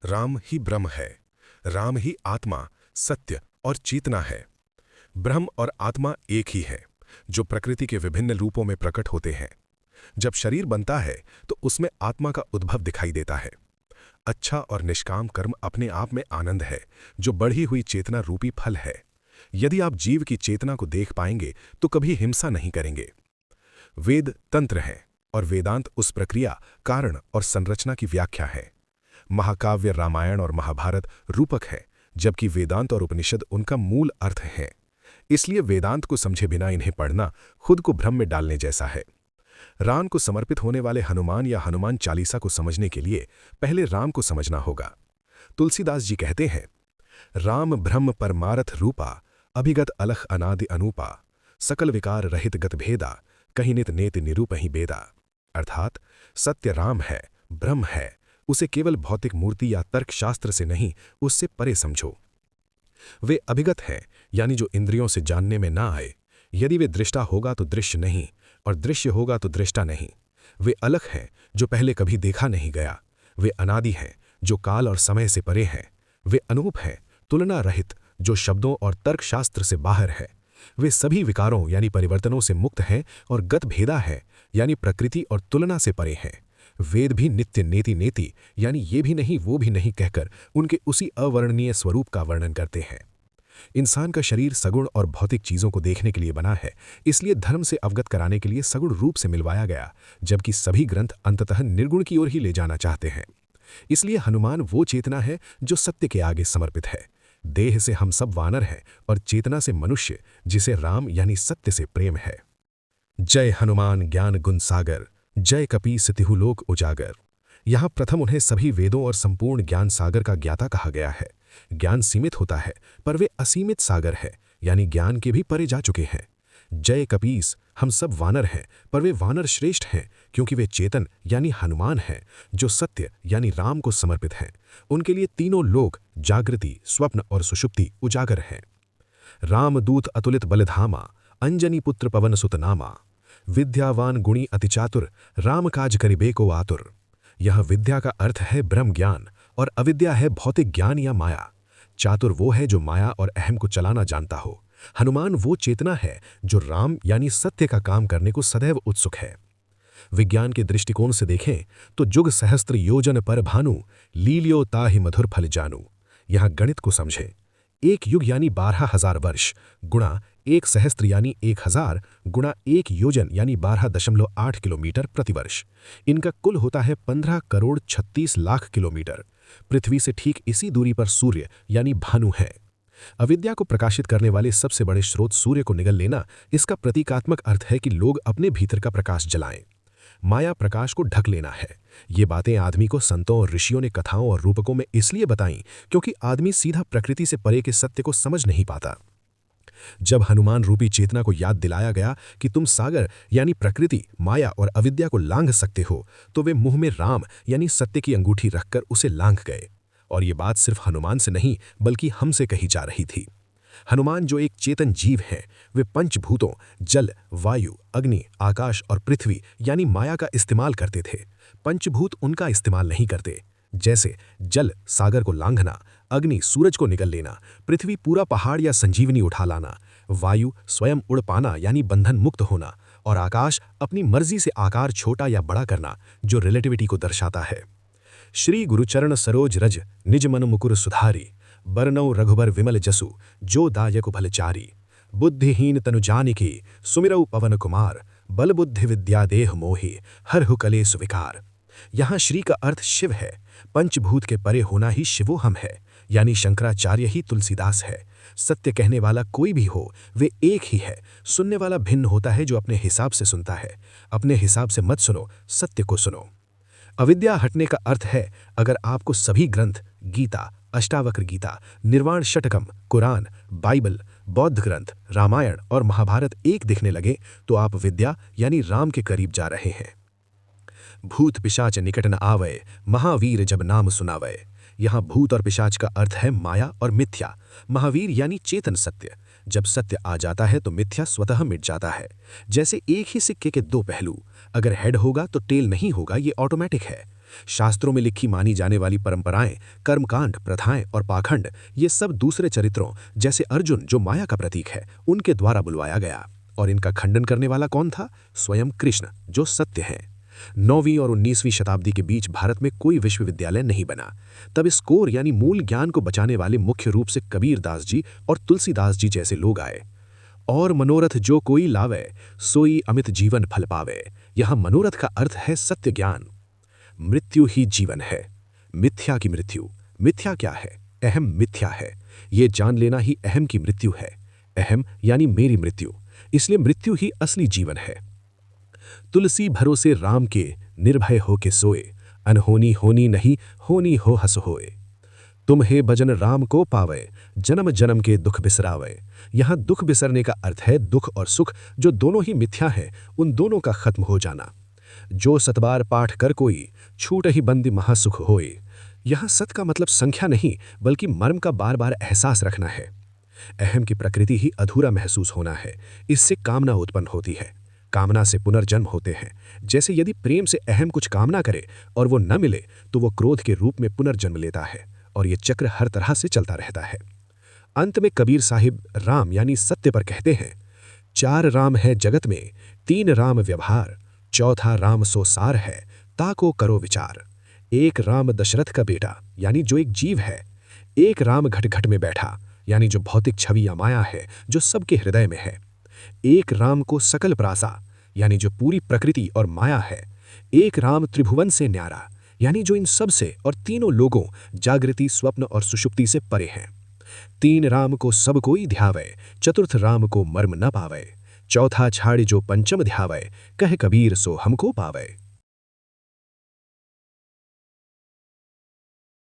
राम ही ब्रह्म है। राम ही आत्मा, सत्य और चेतना है। ब्रह्म और आत्मा एक ही है, जो प्रकृति के विभिन्न रूपों में प्रकट होते हैं। जब शरीर बनता है तो उसमें आत्मा का उद्भव दिखाई देता है। अच्छा और निष्काम कर्म अपने आप में आनंद है, जो बढ़ी हुई चेतना रूपी फल है। यदि आप जीव की चेतना को देख पाएंगे तो कभी हिंसा नहीं करेंगे। वेद तंत्र है और वेदांत उस प्रक्रिया, कारण और संरचना की व्याख्या है। महाकाव्य रामायण और महाभारत रूपक है, जबकि वेदांत और उपनिषद उनका मूल अर्थ है। इसलिए वेदांत को समझे बिना इन्हें पढ़ना खुद को भ्रम में डालने जैसा है। राम को समर्पित होने वाले हनुमान या हनुमान चालीसा को समझने के लिए पहले राम को समझना होगा। तुलसीदास जी कहते हैं, राम ब्रह्म परमारथ रूपा, अभिगत अलख अनादि अनूपा, सकल विकार रहित गत भेदा, कहीं नित नेति निरूपहि बेदा। अर्थात सत्य राम है, ब्रह्म है, उसे केवल भौतिक मूर्ति या तर्कशास्त्र से नहीं, उससे परे समझो। वे अभिगत हैं, यानी जो इंद्रियों से जानने में ना आए। यदि वे दृष्टा होगा तो दृश्य नहीं, और दृश्य होगा तो दृष्टा नहीं। वे अलख हैं, जो पहले कभी देखा नहीं गया। वे अनादि हैं, जो काल और समय से परे हैं। वे अनूप हैं, तुलना रहित, जो शब्दों और तर्कशास्त्र से बाहर है। वे सभी विकारों यानी परिवर्तनों से मुक्त हैं और गत भेदा है, यानी प्रकृति और तुलना से परे हैं। वेद भी नित्य नेति नेति, यानी ये भी नहीं वो भी नहीं कहकर उनके उसी अवर्णनीय स्वरूप का वर्णन करते हैं। इंसान का शरीर सगुण और भौतिक चीजों को देखने के लिए बना है, इसलिए धर्म से अवगत कराने के लिए सगुण रूप से मिलवाया गया, जबकि सभी ग्रंथ अंततः निर्गुण की ओर ही ले जाना चाहते हैं। इसलिए हनुमान वो चेतना है जो सत्य के आगे समर्पित है। देह से हम सब वानर हैं और चेतना से मनुष्य, जिसे राम यानी सत्य से प्रेम है। जय हनुमान ज्ञान गुण सागर, जय कपीस तिहुलोक उजागर। यहाँ प्रथम उन्हें सभी वेदों और संपूर्ण ज्ञान सागर का ज्ञाता कहा गया है। ज्ञान सीमित होता है, पर वे असीमित सागर है, यानी ज्ञान के भी परे जा चुके हैं। जय कपीस, हम सब वानर हैं, पर वे वानर श्रेष्ठ हैं, क्योंकि वे चेतन यानी हनुमान हैं, जो सत्य यानी राम को समर्पित हैं। उनके लिए तीनों लोक, जागृति, स्वप्न और सुषुप्ति उजागर हैं। रामदूत अतुलित बलधामा, अंजनी पुत्र पवन सुत नामा, विद्यावान गुणी अति चातुर, राम काज करिबे को आतुर। यह विद्या का अर्थ है ब्रह्म ज्ञान और अविद्या है भौतिक ज्ञान या माया। चातुर वो है जो माया और अहम को चलाना जानता हो। हनुमान वो चेतना है जो राम यानी सत्य का काम करने को सदैव उत्सुक है। विज्ञान के दृष्टिकोण से देखें तो जुग सहस्त्र योजन पर भानु, लीलियो ताहि मधुर फल जानू। यहाँ गणित को समझें। एक युग यानी 12,000 वर्ष गुणा 1 सहस्त्र यानी 1000 गुणा 1 योजन यानी 12.8 किलोमीटर प्रतिवर्ष। इनका कुल होता है 15 करोड़ 36 लाख किलोमीटर। पृथ्वी से ठीक इसी दूरी पर सूर्य यानी भानु है। अविद्या को प्रकाशित करने वाले सबसे बड़े स्रोत सूर्य को निगल लेना, इसका प्रतीकात्मक अर्थ है कि लोग अपने भीतर का प्रकाश जलाएं। माया प्रकाश को ढक लेना है। ये बातें आदमी को संतों और ऋषियों ने कथाओं और रूपकों में इसलिए बताईं क्योंकि आदमी सीधा प्रकृति से परे के सत्य को समझ नहीं पाता। जब हनुमान रूपी चेतना को याद दिलाया गया कि तुम सागर यानी प्रकृति, माया और अविद्या को लांघ सकते हो, तो वे मुंह में राम यानी सत्य की अंगूठी रखकर उसे लांघ गए। और ये बात सिर्फ हनुमान से नहीं बल्कि हमसे कही जा रही थी। हनुमान जो एक चेतन जीव हैं, वे पंचभूतों जल, वायु, अग्नि, आकाश और पृथ्वी यानी माया का इस्तेमाल करते थे। पंचभूत उनका इस्तेमाल नहीं करते। जैसे जल सागर को लांघना, अग्नि सूरज को निगल लेना, पृथ्वी पूरा पहाड़ या संजीवनी उठा लाना, वायु स्वयं उड़ पाना यानी बंधन मुक्त होना, और आकाश अपनी मर्जी से आकार छोटा या बड़ा करना, जो रिलेटिविटी को दर्शाता है। श्री गुरुचरण सरोज रज, निज मन मुकुर सुधारी, बरनौ रघुबर विमल जसु, जो दायक भलचारी। बुद्धिहीन तनु जानिकी, सुमिरौ पवन कुमार, बल बुद्धि विद्या देह मोहि, हरहु कलेस विकार। यहाँ श्री का अर्थ शिव है। पंचभूत के परे होना ही शिवोहम है, यानी शंकराचार्य ही तुलसीदास है। सत्य कहने वाला कोई भी हो, वे एक ही है। सुनने वाला भिन्न होता है, जो अपने हिसाब से सुनता है। अपने हिसाब से मत सुनो, सत्य को सुनो। अविद्या हटने का अर्थ है, अगर आपको सभी ग्रंथ, गीता, अष्टावक्र गीता, निर्वाण षटकम, कुरान, बाइबल, बौद्ध ग्रंथ, रामायण और महाभारत एक दिखने लगे, तो आप विद्या यानी राम के करीब जा रहे हैं। भूत पिशाच निकट न आवय, महावीर जब नाम सुनावय। यहाँ भूत और पिशाच का अर्थ है माया और मिथ्या। महावीर यानी चेतन सत्य। जब सत्य आ जाता है तो मिथ्या स्वतः मिट जाता है। जैसे एक ही सिक्के के दो पहलू, अगर हेड होगा तो टेल नहीं होगा, ये ऑटोमेटिक है। शास्त्रों में लिखी मानी जाने वाली परंपराएं, कर्मकांड, प्रथाएं और पाखंड, ये सब दूसरे चरित्रों जैसे अर्जुन, जो माया का प्रतीक है, उनके द्वारा बुलवाया गया। और इनका खंडन करने वाला कौन था? स्वयं कृष्ण, जो सत्य हैं। 9वीं और 19वीं शताब्दी के बीच भारत में कोई विश्वविद्यालय नहीं बना। तब इस कोर यानी मूल ज्ञान को बचाने वाले मुख्य रूप से कबीरदास जी और तुलसीदास जी जैसे लोग आए। और मनोरथ जो कोई लावे, सोई अमित जीवन फल पावे। यहां मनोरथ का अर्थ है सत्य ज्ञान। मृत्यु ही जीवन है, मिथ्या की मृत्यु। मिथ्या क्या है? अहम मिथ्या है। ये जान लेना ही अहम की मृत्यु है। अहम यानी मेरी मृत्यु, इसलिए मृत्यु ही असली जीवन है। तुलसी भरोसे राम के, निर्भय हो के सोए। अनहोनी होनी नहीं, होनी हो हस होए। तुम्हे भजन राम को पावे, जन्म जन्म के दुख बिसरावे। यहां दुख बिसरने का अर्थ है दुख और सुख, जो दोनों ही मिथ्या हैं, उन दोनों का खत्म हो जाना। जो सतबार पाठ कर कोई, छूट ही बंदी महासुख होए। यहां सत का मतलब संख्या नहीं, बल्कि मर्म का बार बार एहसास रखना है। अहम की प्रकृति ही अधूरा महसूस होना है। इससे कामना उत्पन्न होती है। कामना से पुनर्जन्म होते हैं। जैसे यदि प्रेम से अहम कुछ कामना करे और वो न मिले तो वो क्रोध के रूप में पुनर्जन्म लेता है, और ये चक्र हर तरह से चलता रहता है। अंत में कबीर साहिब राम यानी सत्य पर कहते हैं, 4 राम है जगत में, 3 राम व्यवहार। चौथा राम सो सार है, ताको करो विचार। एक राम दशरथ का बेटा यानी जो एक जीव है। एक राम घट घट में बैठा यानी जो भौतिक छवि या माया है, जो सबके हृदय में है। एक राम को सकल प्रासा यानी जो पूरी प्रकृति और माया है। एक राम त्रिभुवन से न्यारा यानी जो इन सब से और तीनों लोगों, जागृति, स्वप्न और सुषुप्ति से परे हैं। 3 राम को सब कोई ध्यावे, चतुर्थ राम को मर्म न पावे। चौथा छाड़ जो पंचम ध्यावे, कह कबीर सो हमको पावे।